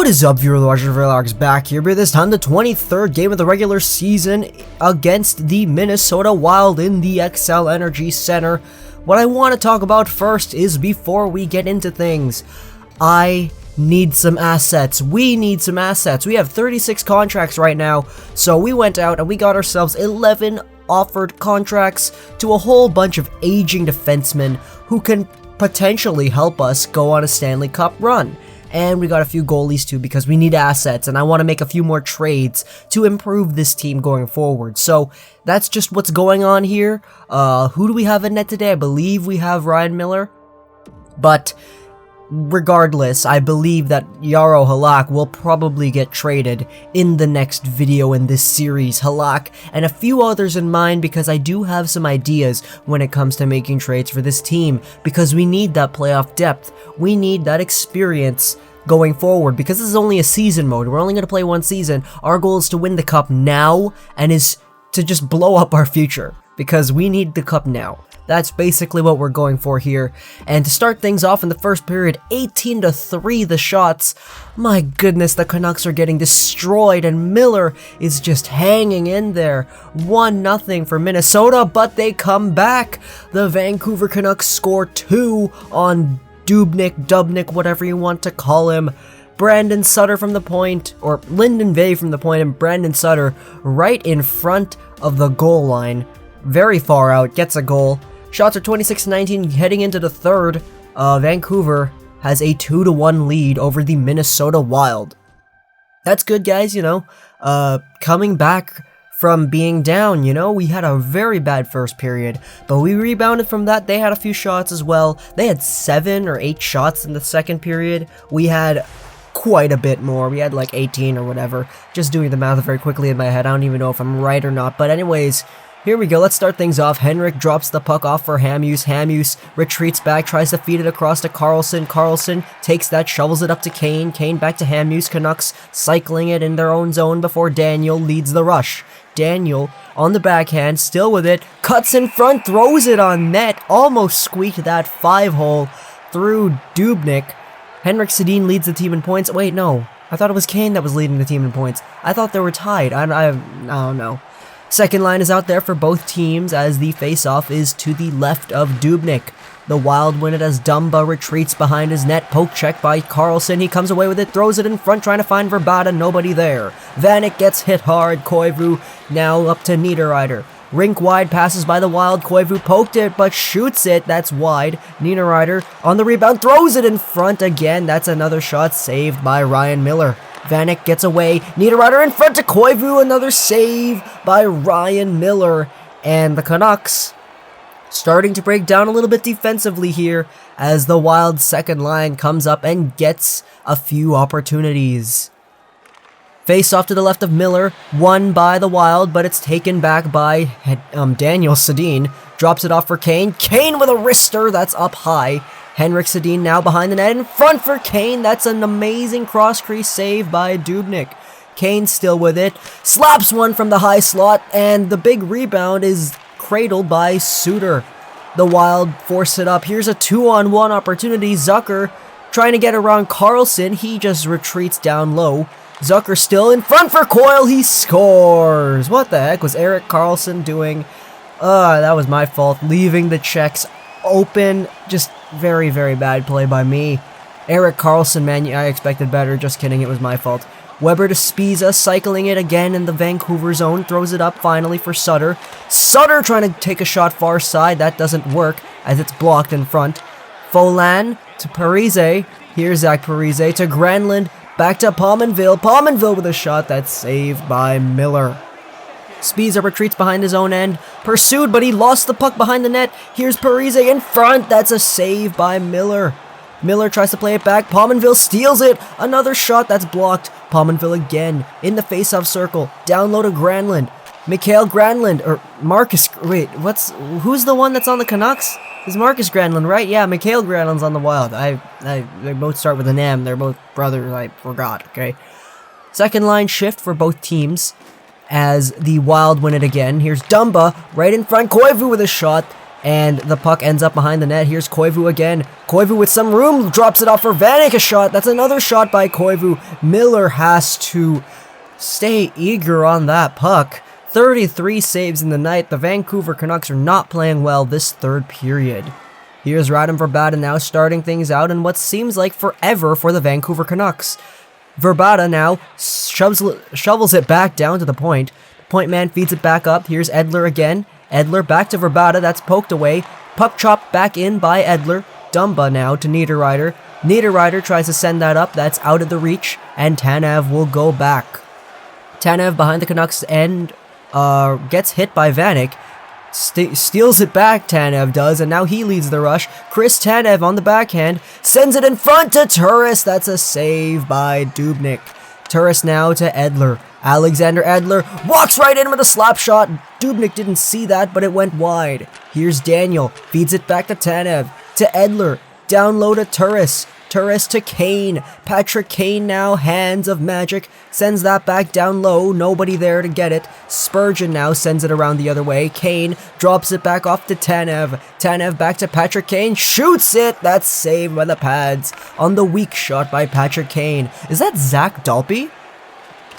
What is up, viewer? Larks back here, but this time the 23rd game of the regular season against the Minnesota Wild in the XL Energy Center. What I want to talk about first is, before we get into things, I need some assets. We need some assets. We have 36 contracts right now, so we went out and we got ourselves 11 offered contracts to a whole bunch of aging defensemen who can potentially help us go on a Stanley Cup run. And we got a few goalies too, because we need assets, and I want to make a few more trades to improve this team going forward. So that's just what's going on here. Who do we have in net today? I believe we have Ryan Miller. But regardless, I believe that Jaro Halak will probably get traded in the next video in this series. Halak and a few others in mind, because I do have some ideas when it comes to making trades for this team, because we need that playoff depth. We need that experience going forward, because this is only a season mode. We're only going to play one season. Our goal is to win the cup now, and is to just blow up our future, because we need the cup now. That's basically what we're going for here. And to start things off in the first period, 18-3 the shots. My goodness, the Canucks are getting destroyed, and Miller is just hanging in there. 1-0 for Minnesota, but they come back. The Vancouver Canucks score 2 on Dubnyk, whatever you want to call him. Brandon Sutter from the point, or Lyndon Vey from the point, and Brandon Sutter right in front of the goal line. Very far out, gets a goal. Shots are 26-19 heading into the third. Vancouver has a 2-1 lead over the Minnesota Wild. That's good, guys, you know. Coming back from being down, you know, we had a very bad first period, but we rebounded from that. They had a few shots as well. They had 7 or 8 shots in the second period. We had quite a bit more. We had like 18 or whatever. Just doing the math very quickly in my head. I don't even know if I'm right or not, but anyways, here we go. Let's start things off. Henrik drops the puck off for Hamhuis. Hamhuis retreats back, tries to feed it across to Karlsson. Karlsson takes that, shovels it up to Kane. Kane back to Hamhuis. Canucks cycling it in their own zone before Daniel leads the rush. Daniel on the backhand, still with it, cuts in front, throws it on net, almost squeaked that 5-hole through Dubnyk. Henrik Sedin leads the team in points. Wait, no. I thought it was Kane that was leading the team in points. I thought they were tied. I don't know. Second line is out there for both teams, as the face-off is to the left of Dubnyk. The Wild win it as Dumba retreats behind his net. Poke check by Karlsson. He comes away with it, throws it in front, trying to find Verbata. Nobody there. Vanek gets hit hard. Koivu now up to Niederreiter. Rink wide, passes by the Wild. Koivu poked it, but shoots it. That's wide. Niederreiter on the rebound, throws it in front again. That's another shot saved by Ryan Miller. Vanek gets away. Niederreiter in front to Koivu. Another save by Ryan Miller. And the Canucks starting to break down a little bit defensively here, as the Wild second line comes up and gets a few opportunities. Face off to the left of Miller, won by the Wild, but it's taken back by Daniel Sedin. Drops it off for Kane. Kane with a wrister, that's up high. Henrik Sedin now behind the net, in front for Kane. That's an amazing cross-crease save by Dubnyk. Kane still with it, slaps one from the high slot, and the big rebound is cradled by Suter. The Wild force it up. Here's a 2-on-1 opportunity. Zucker trying to get around Karlsson. He just retreats down low. Zucker still in front for Coyle. He scores. What the heck was Erik Karlsson doing? That was my fault. Leaving the checks open. Just very, very bad play by me. Erik Karlsson, man, I expected better. Just kidding, it was my fault. Weber to Spiza, cycling it again in the Vancouver zone. Throws it up finally for Sutter. Sutter trying to take a shot far side. That doesn't work, as it's blocked in front. Folan to Parise. Here's Zach Parise to Granlund. Back to Pominville. Pominville with a shot that's saved by Miller. Spiza retreats behind his own end. Pursued, but he lost the puck behind the net. Here's Parise in front. That's a save by Miller. Miller tries to play it back. Pominville steals it. Another shot that's blocked. Pominville again in the face-off circle. Down low to Granlund. Mikael Granlund, or Marcus, wait, who's the one that's on the Canucks? It's Marcus Granlund, right? Yeah, Mikael Granlund's on the Wild. They both start with an M. They're both brothers, I forgot, okay? Second line shift for both teams as the Wild win it again. Here's Dumba right in front. Koivu with a shot. And the puck ends up behind the net. Here's Koivu again. Koivu with some room, drops it off for Vanek, a shot. That's another shot by Koivu. Miller has to stay eager on that puck. 33 saves in the night. The Vancouver Canucks are not playing well this third period. Here's Radim Vrbata now starting things out in what seems like forever for the Vancouver Canucks. Vrbata now shovels it back down to the point. The point man feeds it back up. Here's Edler again. Edler back to Vrbata, that's poked away. Puck chopped back in by Edler. Dumba now to Niederreiter. Niederreiter tries to send that up, that's out of the reach, and Tanev will go back. Tanev behind the Canucks end gets hit by Vanek. Steals it back, Tanev does, and now he leads the rush. Chris Tanev on the backhand, sends it in front to Turris. That's a save by Dubnyk. Turris now to Edler. Alexander Edler walks right in with a slap shot. Dubnyk didn't see that, but it went wide. Here's Daniel, feeds it back to Tanev, to Edler, down low to Turris. Turris to Kane. Patrick Kane now, hands of magic, sends that back down low, nobody there to get it. Spurgeon now sends it around the other way. Kane drops it back off to Tanev. Tanev back to Patrick Kane, shoots it! That's saved by the pads on the weak shot by Patrick Kane. Is that Zach Dalpe?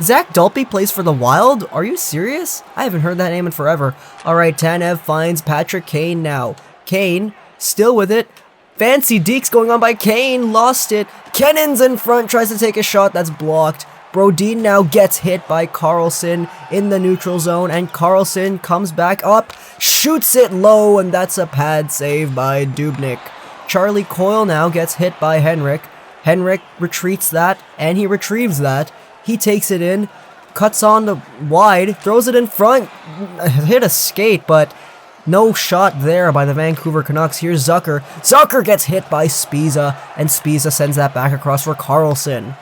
Zach Dalpe plays for the Wild? Are you serious? I haven't heard that name in forever. Alright, Tanev finds Patrick Kane now. Kane, still with it. Fancy deeks going on by Kane, lost it. Kennan's in front, tries to take a shot, that's blocked. Brodin now gets hit by Carlson in the neutral zone, and Carlson comes back up, shoots it low, and that's a pad save by Dubnyk. Charlie Coyle now gets hit by Henrik. Henrik retreats that, and he retrieves that. He takes it in, cuts on the wide, throws it in front, hit a skate, but no shot there by the Vancouver Canucks. Here's Zucker. Zucker gets hit by Spiza, and Spiza sends that back across for Carlson.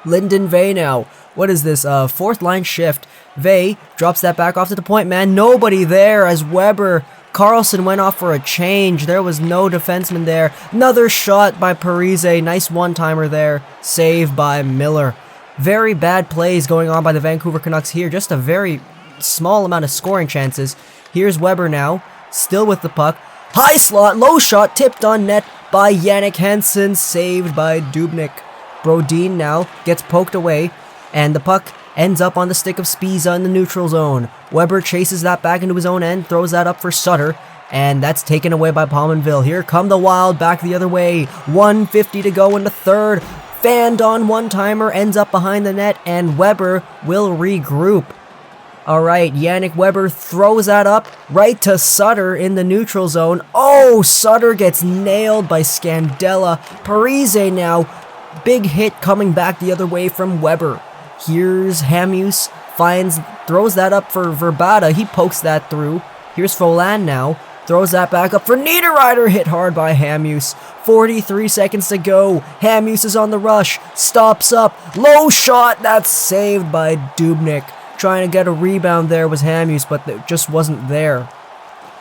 Lyndon Vey now. What is this? Fourth line shift. Vey drops that back off to the point man. Nobody there as Weber. Carlson went off for a change. There was no defenseman there. Another shot by Parise. Nice one-timer there. Save by Miller. Very bad plays going on by the Vancouver Canucks here. Just a very small amount of scoring chances. Here's Weber now, still with the puck. High slot, low shot, tipped on net by Jannik Hansen, saved by Dubnyk. Brodin now gets poked away, and the puck ends up on the stick of Spiza in the neutral zone. Weber chases that back into his own end, throws that up for Sutter, and that's taken away by Pominville. Here come the Wild back the other way. 1:50 to go in the third. Fanned on one-timer, ends up behind the net, and Weber will regroup. Alright, Yannick Weber throws that up right to Sutter in the neutral zone. Oh, Sutter gets nailed by Scandella. Parise now, big hit coming back the other way from Weber. Here's Hamhuis, throws that up for Vrbata. He pokes that through. Here's Folland now, throws that back up for Niederreiter, hit hard by Hamhuis. 43 seconds to go. Hamhuis is on the rush, stops up, low shot, that's saved by Dubnyk. Trying to get a rebound there was Hamhuis, but it just wasn't there.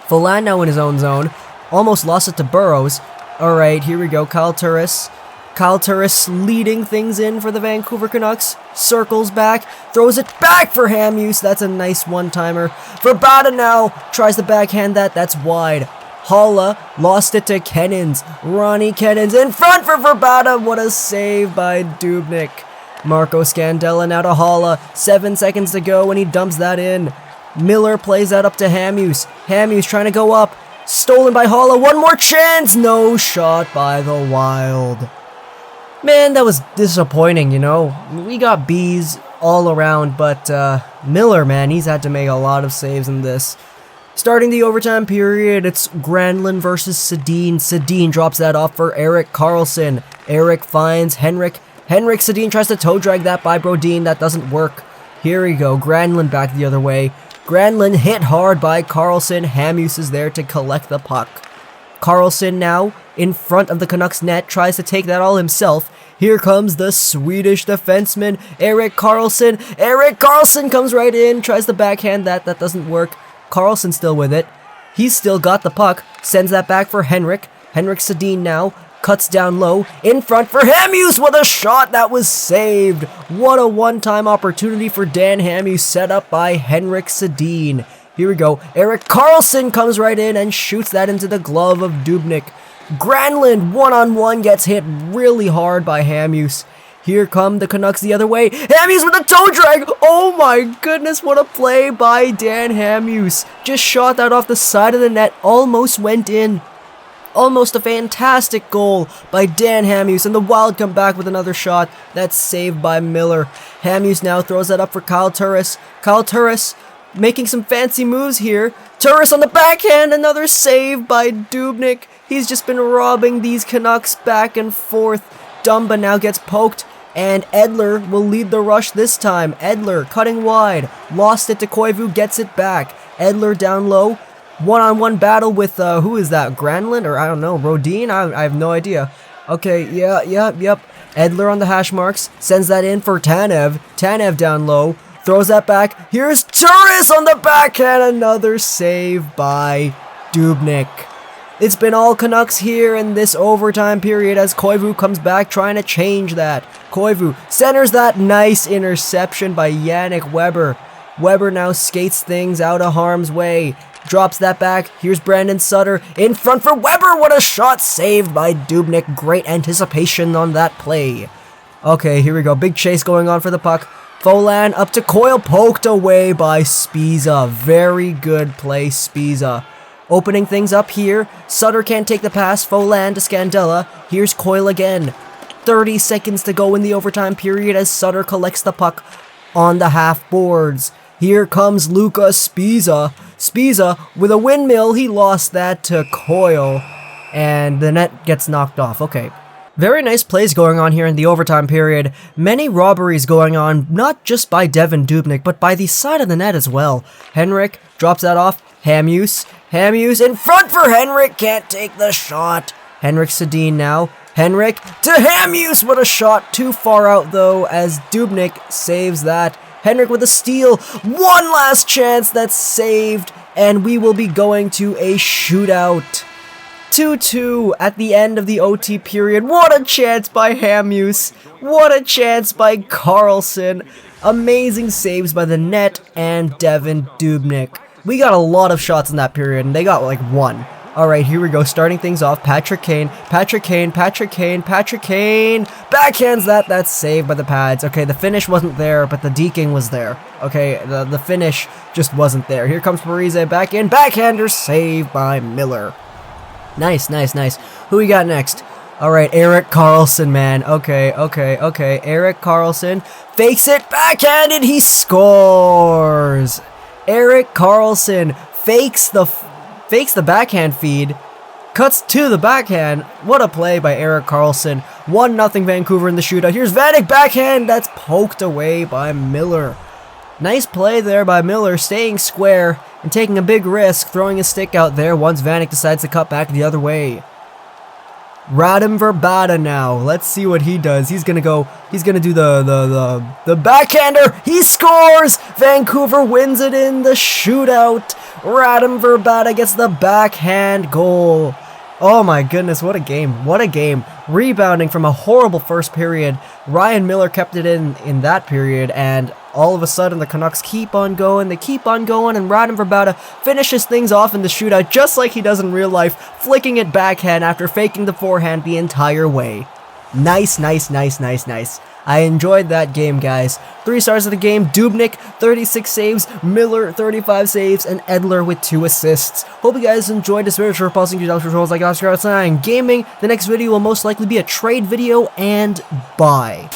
Folland now in his own zone, almost lost it to Burrows. Alright, here we go, Kyle Turris. Kyle Turris leading things in for the Vancouver Canucks. Circles back, throws it back for Hamhuis. That's a nice one-timer. Vrbata now tries to backhand that. That's wide. Holla lost it to Kennins. Ronnie Kennins in front for Vrbata. What a save by Dubnyk. Marco Scandella now to Holla. 7 seconds to go and he dumps that in. Miller plays that up to Hamhuis. Hamhuis trying to go up. Stolen by Holla. One more chance. No shot by the Wild. Man, that was disappointing, you know. We got B's all around, but Miller, man, he's had to make a lot of saves in this. Starting the overtime period, it's Granlund versus Sedin. Sedin drops that off for Erik Karlsson. Erik finds Henrik. Sedin tries to toe drag that by Brodin. That doesn't work. Here we go. Granlund back the other way. Granlund hit hard by Karlsson. Hamhuis is there to collect the puck. Karlsson now in front of the Canucks net, tries to take that all himself. Here comes the Swedish defenseman, Erik Karlsson. Erik Karlsson comes right in, tries to backhand that. That doesn't work. Karlsson still with it. He's still got the puck. Sends that back for Henrik. Henrik Sedin now cuts down low. In front for Hamhuis with a shot that was saved. What a one-time opportunity for Dan Hamhuis set up by Henrik Sedin. Here we go. Erik Karlsson comes right in and shoots that into the glove of Dubnyk. Granlund, one-on-one, gets hit really hard by Hamhuis. Here come the Canucks the other way. Hamhuis with a toe drag! Oh my goodness, what a play by Dan Hamhuis. Just shot that off the side of the net, almost went in. Almost a fantastic goal by Dan Hamhuis, and the Wild come back with another shot. That's saved by Miller. Hamhuis now throws that up for Kyle Turris. Kyle Turris making some fancy moves here. Turris on the backhand, another save by Dubnyk. He's just been robbing these Canucks back and forth. Dumba now gets poked, and Edler will lead the rush this time. Edler cutting wide, lost it to Koivu, gets it back. Edler down low, one-on-one battle with, who is that, Granlund, or I don't know, Rodin? I have no idea. Okay, yep. Edler on the hash marks, sends that in for Tanev. Tanev down low, throws that back. Here's Turris on the backhand, another save by Dubnyk. It's been all Canucks here in this overtime period as Koivu comes back trying to change that. Koivu centers that, nice interception by Yannick Weber. Weber now skates things out of harm's way. Drops that back. Here's Brandon Sutter in front for Weber. What a shot, saved by Dubnyk. Great anticipation on that play. Okay, here we go. Big chase going on for the puck. Folan up to Coyle, poked away by Spiza. Very good play, Spiza. Opening things up here. Sutter can't take the pass. Folan to Scandella. Here's Coyle again. 30 seconds to go in the overtime period as Sutter collects the puck on the half boards. Here comes Luka Spiza. Spiza with a windmill. He lost that to Coyle. And the net gets knocked off. Okay. Very nice plays going on here in the overtime period. Many robberies going on, not just by Devan Dubnyk, but by the side of the net as well. Henrik drops that off. Hamhuis in front for Henrik, can't take the shot. Henrik Sedin now. Henrik to Hamhuis, what a shot. Too far out though as Dubnyk saves that. Henrik with a steal. One last chance, that's saved. And we will be going to a shootout. 2-2 at the end of the OT period. What a chance by Hamhuis. What a chance by Karlsson. Amazing saves by the net and Devan Dubnyk. We got a lot of shots in that period, and they got like one. Alright, here we go. Starting things off. Patrick Kane. Backhands that. That's saved by the pads. Okay, the finish wasn't there, but the deking was there. Okay, the finish just wasn't there. Here comes Parise back in. Backhander saved by Miller. Nice. Who we got next? Alright, Erik Karlsson, man. Okay. Erik Karlsson fakes it. Backhanded. He scores. Erik Karlsson fakes the backhand feed, cuts to the backhand. What a play by Erik Karlsson. 1-0 Vancouver in the shootout. Here's Vanek backhand. That's poked away by Miller. Nice play there by Miller, staying square and taking a big risk, throwing his stick out there once Vanek decides to cut back the other way. Radim Verbata now. Let's see what he does. He's gonna do the backhander. He scores! Vancouver wins it in the shootout. Radim Verbata gets the backhand goal. Oh my goodness, what a game. What a game. Rebounding from a horrible first period. Ryan Miller kept it in that period, and all of a sudden the Canucks keep on going, and Radim Verbata finishes things off in the shootout just like he does in real life, flicking it backhand after faking the forehand the entire way. Nice. I enjoyed that game, guys. 3 stars of the game: Dubnyk, 36 saves, Miller, 35 saves, and Edler with 2 assists. Hope you guys enjoyed this video. For posting your controls like Oscar outside and gaming. The next video will most likely be a trade video, and bye.